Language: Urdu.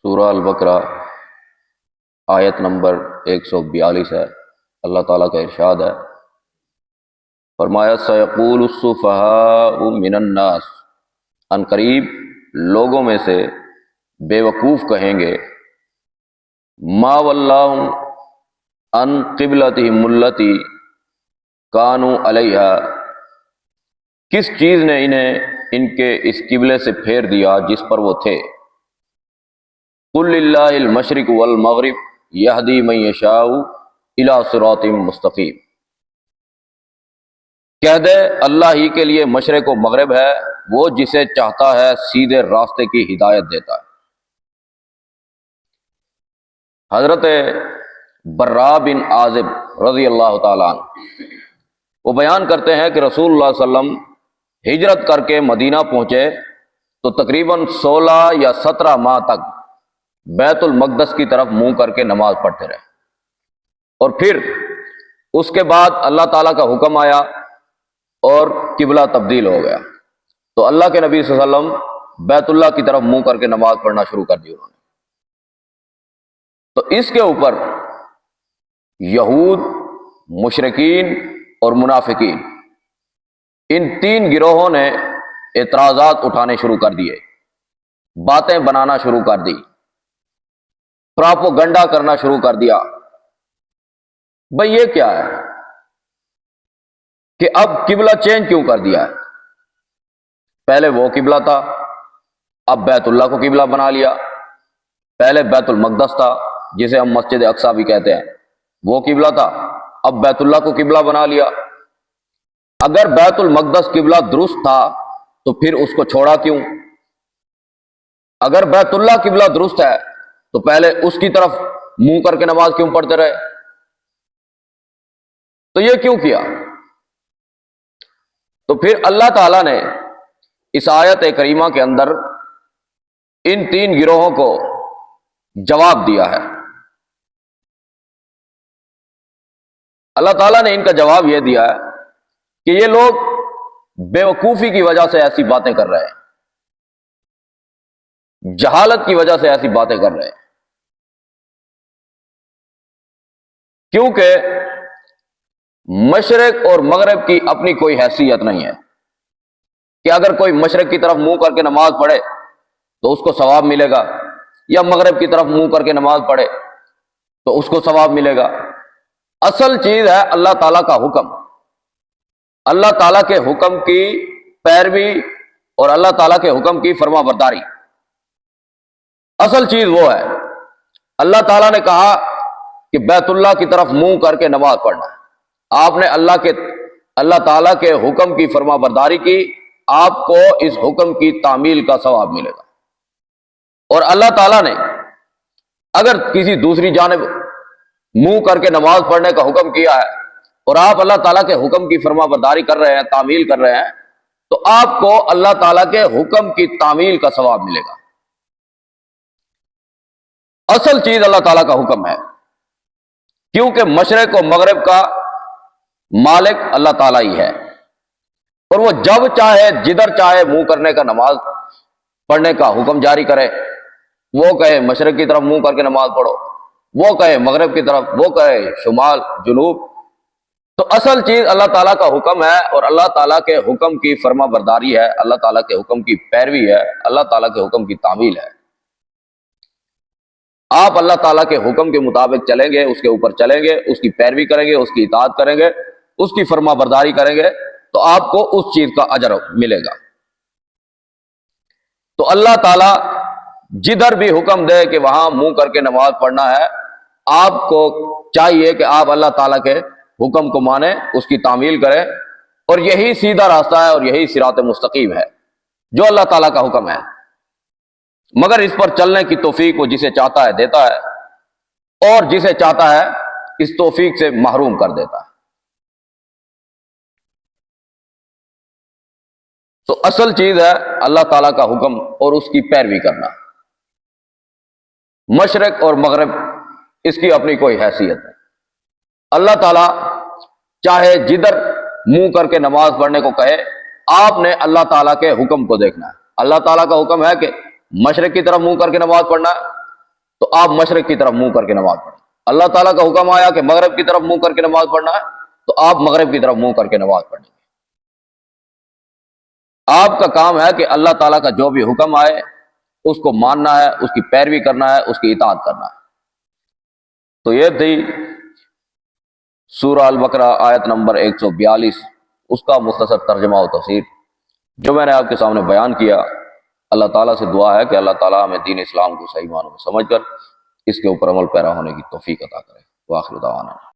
سورہ البقرہ آیت نمبر 142 ہے۔ اللہ تعالیٰ کا ارشاد ہے، فرمایا سیقول السفہاء من الناس، ان قریب لوگوں میں سے بے وقوف کہیں گے، ما ولاہم ان قبلتہم التی کانوا علیہا، کس چیز نے انہیں ان کے اس قبلے سے پھیر دیا جس پر وہ تھے۔ قل للہ المشرق والمغرب یہدی من یشاء الی صراط مستقیم، کہہ دے اللہ ہی کے لیے مشرق و مغرب ہے، وہ جسے چاہتا ہے سیدھے راستے کی ہدایت دیتا ہے۔ حضرت براء بن عازب رضی اللہ تعالیٰ عنہ وہ بیان کرتے ہیں کہ رسول اللہ صلی اللہ علیہ وسلم ہجرت کر کے مدینہ پہنچے تو تقریباً 16 یا 17 ماہ تک بیت المقدس کی طرف منہ کر کے نماز پڑھتے رہے، اور پھر اس کے بعد اللہ تعالیٰ کا حکم آیا اور قبلہ تبدیل ہو گیا، تو اللہ کے نبی صلی اللہ علیہ وسلم بیت اللہ کی طرف منہ کر کے نماز پڑھنا شروع کر دی انہوں نے۔ تو اس کے اوپر یہود، مشرکین اور منافقین، ان 3 گروہوں نے اعتراضات اٹھانے شروع کر دیے، باتیں بنانا شروع کر دی، پراپوگنڈا کرنا شروع کر دیا۔ بھئی یہ کیا ہے کہ اب قبلہ چینج کیوں کر دیا ہے؟ پہلے وہ قبلہ تھا، اب بیت اللہ کو قبلہ بنا لیا۔ پہلے بیت المقدس تھا جسے ہم مسجد اقصیٰ بھی کہتے ہیں، وہ قبلہ تھا، اب بیت اللہ کو قبلہ بنا لیا۔ اگر بیت المقدس قبلہ درست تھا تو پھر اس کو چھوڑا کیوں؟ اگر بیت اللہ قبلہ درست ہے تو پہلے اس کی طرف منہ کر کے نماز کیوں پڑھتے رہے؟ تو یہ کیوں کیا؟ تو پھر اللہ تعالیٰ نے اس آیت کریمہ کے اندر ان 3 گروہوں کو جواب دیا ہے۔ اللہ تعالیٰ نے ان کا جواب یہ دیا ہے کہ یہ لوگ بے وقوفی کی وجہ سے ایسی باتیں کر رہے ہیں، جہالت کی وجہ سے ایسی باتیں کر رہے ہیں، کیونکہ مشرق اور مغرب کی اپنی کوئی حیثیت نہیں ہے کہ اگر کوئی مشرق کی طرف منہ کر کے نماز پڑھے تو اس کو ثواب ملے گا، یا مغرب کی طرف منہ کر کے نماز پڑھے تو اس کو ثواب ملے گا۔ اصل چیز ہے اللہ تعالیٰ کا حکم، اللہ تعالیٰ کے حکم کی پیروی اور اللہ تعالیٰ کے حکم کی فرما برداری۔ اصل چیز وہ ہے، اللہ تعالیٰ نے کہا کہ بیت اللہ کی طرف منہ کر کے نماز پڑھنا، آپ نے اللہ تعالیٰ کے حکم کی فرما برداری کی، آپ کو اس حکم کی تعمیل کا ثواب ملے گا۔ اور اللہ تعالیٰ نے اگر کسی دوسری جانب منہ کر کے نماز پڑھنے کا حکم کیا ہے اور آپ اللہ تعالیٰ کے حکم کی فرما برداری کر رہے ہیں، تعمیل کر رہے ہیں، تو آپ کو اللہ تعالیٰ کے حکم کی تعمیل کا ثواب ملے گا۔ اصل چیز اللہ تعالیٰ کا حکم ہے، کیونکہ مشرق و مغرب کا مالک اللہ تعالیٰ ہی ہے، اور وہ جب چاہے جدھر چاہے منہ کرنے کا نماز پڑھنے کا حکم جاری کرے۔ وہ کہے مشرق کی طرف منہ کر کے نماز پڑھو، وہ کہے مغرب کی طرف، وہ کہے شمال جنوب۔ تو اصل چیز اللہ تعالیٰ کا حکم ہے، اور اللہ تعالیٰ کے حکم کی فرما برداری ہے، اللہ تعالیٰ کے حکم کی پیروی ہے، اللہ تعالیٰ کے حکم کی تعمیل ہے۔ آپ اللہ تعالیٰ کے حکم کے مطابق چلیں گے، اس کے اوپر چلیں گے، اس کی پیروی کریں گے، اس کی اطاعت کریں گے، اس کی فرما برداری کریں گے، تو آپ کو اس چیز کا اجر ملے گا۔ تو اللہ تعالیٰ جدھر بھی حکم دے کہ وہاں منہ کر کے نماز پڑھنا ہے، آپ کو چاہیے کہ آپ اللہ تعالیٰ کے حکم کو مانیں، اس کی تعمیل کریں، اور یہی سیدھا راستہ ہے اور یہی صراط مستقیم ہے جو اللہ تعالیٰ کا حکم ہے۔ مگر اس پر چلنے کی توفیق وہ جسے چاہتا ہے دیتا ہے، اور جسے چاہتا ہے اس توفیق سے محروم کر دیتا ہے۔ تو اصل چیز ہے اللہ تعالیٰ کا حکم اور اس کی پیروی کرنا۔ مشرق اور مغرب اس کی اپنی کوئی حیثیت نہیں۔ اللہ تعالیٰ چاہے جدھر منہ کر کے نماز پڑھنے کو کہے، آپ نے اللہ تعالیٰ کے حکم کو دیکھنا ہے۔ اللہ تعالیٰ کا حکم ہے کہ مشرق کی طرف منہ کر کے نماز پڑھنا ہے، تو آپ مشرق کی طرف منہ کر کے نماز پڑھیں۔ اللہ تعالیٰ کا حکم آیا کہ مغرب کی طرف منہ کر کے نماز پڑھنا ہے، تو آپ مغرب کی طرف منہ کر کے نماز پڑھیں گے۔ آپ کا کام ہے کہ اللہ تعالیٰ کا جو بھی حکم آئے اس کو ماننا ہے، اس کی پیروی کرنا ہے، اس کی اطاعت کرنا ہے۔ تو یہ تھی سورہ البقرہ آیت نمبر 142، اس کا مختصر ترجمہ و تفسیر جو میں نے آپ کے سامنے بیان کیا۔ اللہ تعالیٰ سے دعا ہے کہ اللہ تعالیٰ ہمیں دین اسلام کو صحیح معنوں میں سمجھ کر اس کے اوپر عمل پیرا ہونے کی توفیق عطا کرے۔ وآخر دعوانا